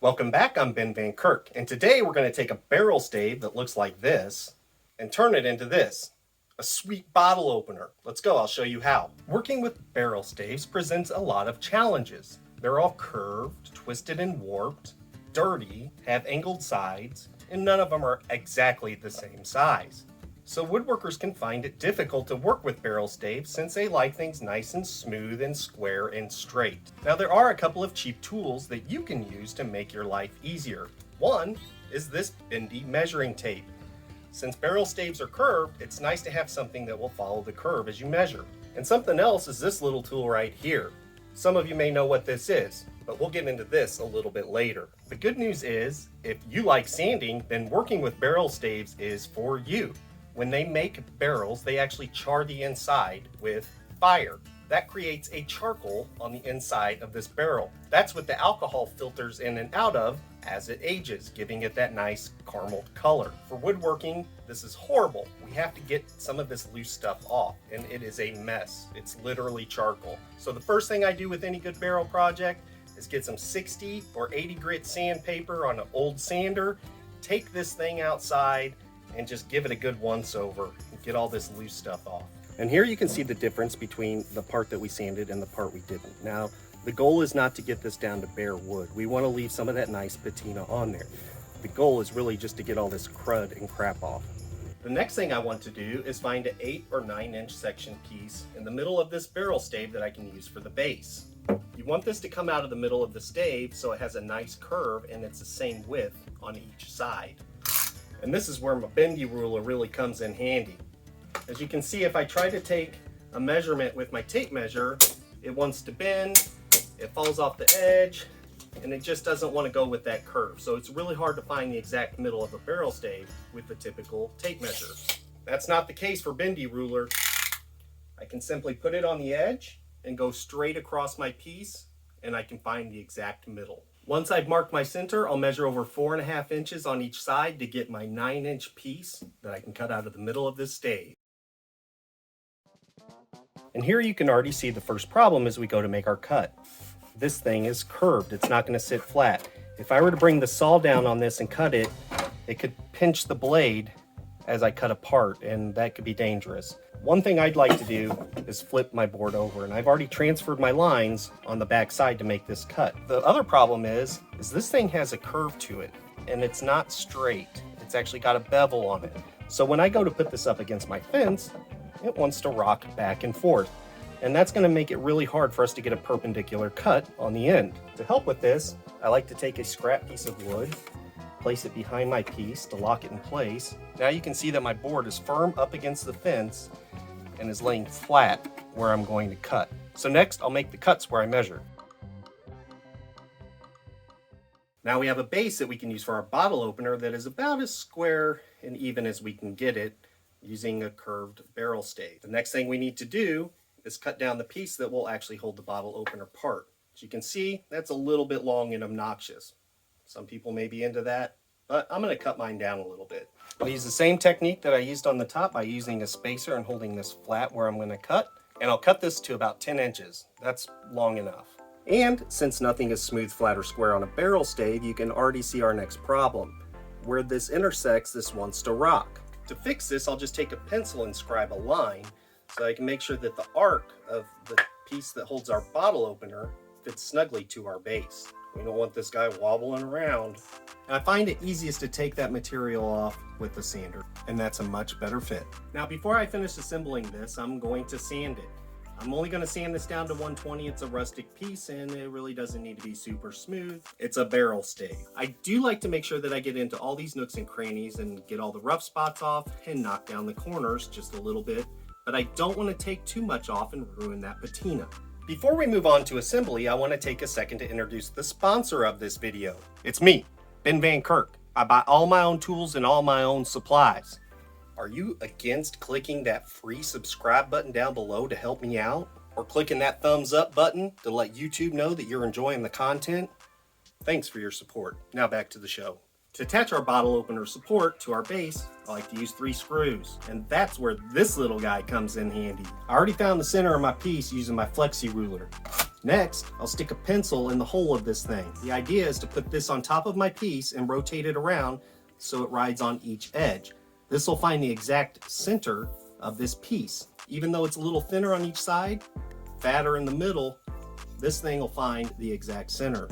Welcome back, I'm Ben Van Kirk, and today we're going to take a barrel stave that looks like this and turn it into this, a sweet bottle opener. Let's go, I'll show you how. Working with barrel staves presents a lot of challenges. They're all curved, twisted and warped, dirty, have angled sides, and none of them are exactly the same size. So woodworkers can find it difficult to work with barrel staves since they like things nice and smooth and square and straight. Now there are a couple of cheap tools that you can use to make your life easier. One is this bendy measuring tape. Since barrel staves are curved, it's nice to have something that will follow the curve as you measure. And something else is this little tool right here. Some of you may know what this is, but we'll get into this a little bit later. The good news is, if you like sanding, then working with barrel staves is for you. When they make barrels, they actually char the inside with fire. That creates a charcoal on the inside of this barrel. That's what the alcohol filters in and out of as it ages, giving it that nice caramel color. For woodworking, this is horrible. We have to get some of this loose stuff off, and it is a mess. It's literally charcoal. So the first thing I do with any good barrel project is get some 60 or 80 grit sandpaper on an old sander, take this thing outside, and just give it a good once over and get all this loose stuff off. And here you can see the difference between the part that we sanded and the part we didn't. Now, the goal is not to get this down to bare wood. We want to leave some of that nice patina on there. The goal is really just to get all this crud and crap off. The next thing I want to do is find an 8 or 9 inch section piece in the middle of this barrel stave that I can use for the base. You want this to come out of the middle of the stave so it has a nice curve and it's the same width on each side. And this is where my bendy ruler really comes in handy. As you can see, if I try to take a measurement with my tape measure, it wants to bend, it falls off the edge, and it just doesn't want to go with that curve. So it's really hard to find the exact middle of a barrel stave with the typical tape measure. That's not the case for bendy ruler. I can simply put it on the edge and go straight across my piece, and I can find the exact middle. Once I've marked my center, I'll measure over 4.5 inches on each side to get my 9-inch piece that I can cut out of the middle of this stave. And here you can already see the first problem as we go to make our cut. This thing is curved, it's not going to sit flat. If I were to bring the saw down on this and cut it, it could pinch the blade as I cut apart, and that could be dangerous. One thing I'd like to do is flip my board over, and I've already transferred my lines on the back side to make this cut. The other problem is this thing has a curve to it, and it's not straight. It's actually got a bevel on it. So when I go to put this up against my fence, it wants to rock back and forth. And that's going to make it really hard for us to get a perpendicular cut on the end. To help with this, I like to take a scrap piece of wood, place it behind my piece to lock it in place. Now you can see that my board is firm up against the fence and is laying flat where I'm going to cut. So next I'll make the cuts where I measure. Now we have a base that we can use for our bottle opener that is about as square and even as we can get it using a curved barrel stave. The next thing we need to do is cut down the piece that will actually hold the bottle opener part. As you can see, that's a little bit long and obnoxious. Some people may be into that, but I'm going to cut mine down a little bit. I'll use the same technique that I used on the top by using a spacer and holding this flat where I'm going to cut. And I'll cut this to about 10 inches. That's long enough. And since nothing is smooth, flat, or square on a barrel stave, you can already see our next problem. Where this intersects, this wants to rock. To fix this, I'll just take a pencil and scribe a line so I can make sure that the arc of the piece that holds our bottle opener fits snugly to our base. We don't want this guy wobbling around. And I find it easiest to take that material off with the sander, and that's a much better fit. Now before I finish assembling this, I'm going to sand it. I'm only going to sand this down to 120. It's a rustic piece and it really doesn't need to be super smooth. It's a barrel stave. I do like to make sure that I get into all these nooks and crannies and get all the rough spots off and knock down the corners just a little bit, but I don't want to take too much off and ruin that patina. Before we move on to assembly, I want to take a second to introduce the sponsor of this video. It's me, Ben Van Kirk. I buy all my own tools and all my own supplies. Are you against clicking that free subscribe button down below to help me out? Or clicking that thumbs up button to let YouTube know that you're enjoying the content? Thanks for your support. Now back to the show. To attach our bottle opener support to our base, I like to use 3 screws, and that's where this little guy comes in handy. I already found the center of my piece using my flexi ruler. Next, I'll stick a pencil in the hole of this thing. The idea is to put this on top of my piece and rotate it around so it rides on each edge. This will find the exact center of this piece. Even though it's a little thinner on each side, fatter in the middle, this thing will find the exact center.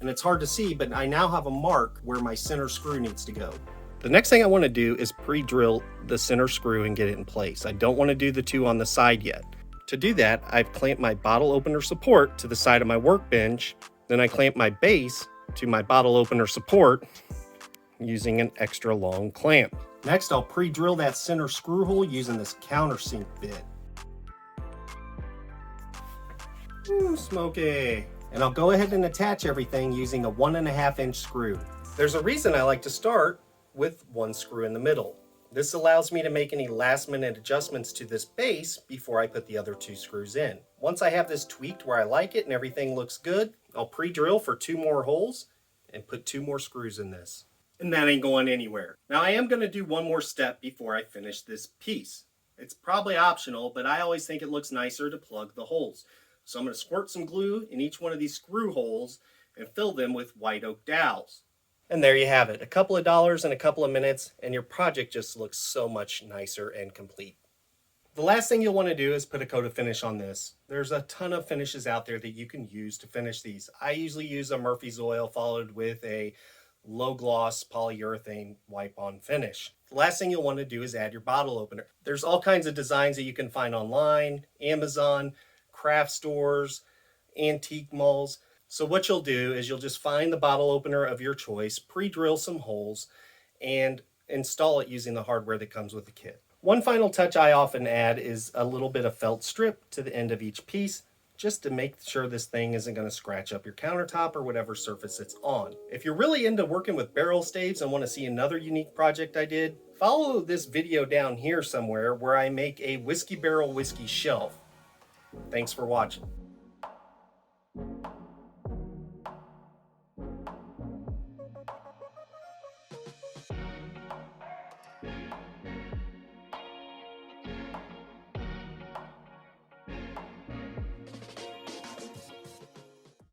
And it's hard to see, but I now have a mark where my center screw needs to go. The next thing I want to do is pre-drill the center screw and get it in place. I don't want to do the two on the side yet. To do that, I've clamped my bottle opener support to the side of my workbench. Then I clamp my base to my bottle opener support using an extra long clamp. Next, I'll pre-drill that center screw hole using this countersink bit. Ooh, smoky. And I'll go ahead and attach everything using a 1.5 inch screw. There's a reason I like to start with one screw in the middle. This allows me to make any last minute adjustments to this base before I put the other 2 screws in. Once I have this tweaked where I like it and everything looks good, I'll pre-drill for 2 more holes and put 2 more screws in this. And that ain't going anywhere. Now I am going to do one more step before I finish this piece. It's probably optional, but I always think it looks nicer to plug the holes. So I'm going to squirt some glue in each one of these screw holes and fill them with white oak dowels. And there you have it. A couple of dollars and a couple of minutes, and your project just looks so much nicer and complete. The last thing you'll want to do is put a coat of finish on this. There's a ton of finishes out there that you can use to finish these. I usually use a Murphy's oil followed with a low gloss polyurethane wipe on finish. The last thing you'll want to do is add your bottle opener. There's all kinds of designs that you can find online, Amazon, craft stores, antique malls. So what you'll do is you'll just find the bottle opener of your choice, pre-drill some holes, and install it using the hardware that comes with the kit. One final touch I often add is a little bit of felt strip to the end of each piece, just to make sure this thing isn't going to scratch up your countertop or whatever surface it's on. If you're really into working with barrel staves and want to see another unique project I did, follow this video down here somewhere where I make a whiskey barrel whiskey shelf. Thanks for watching.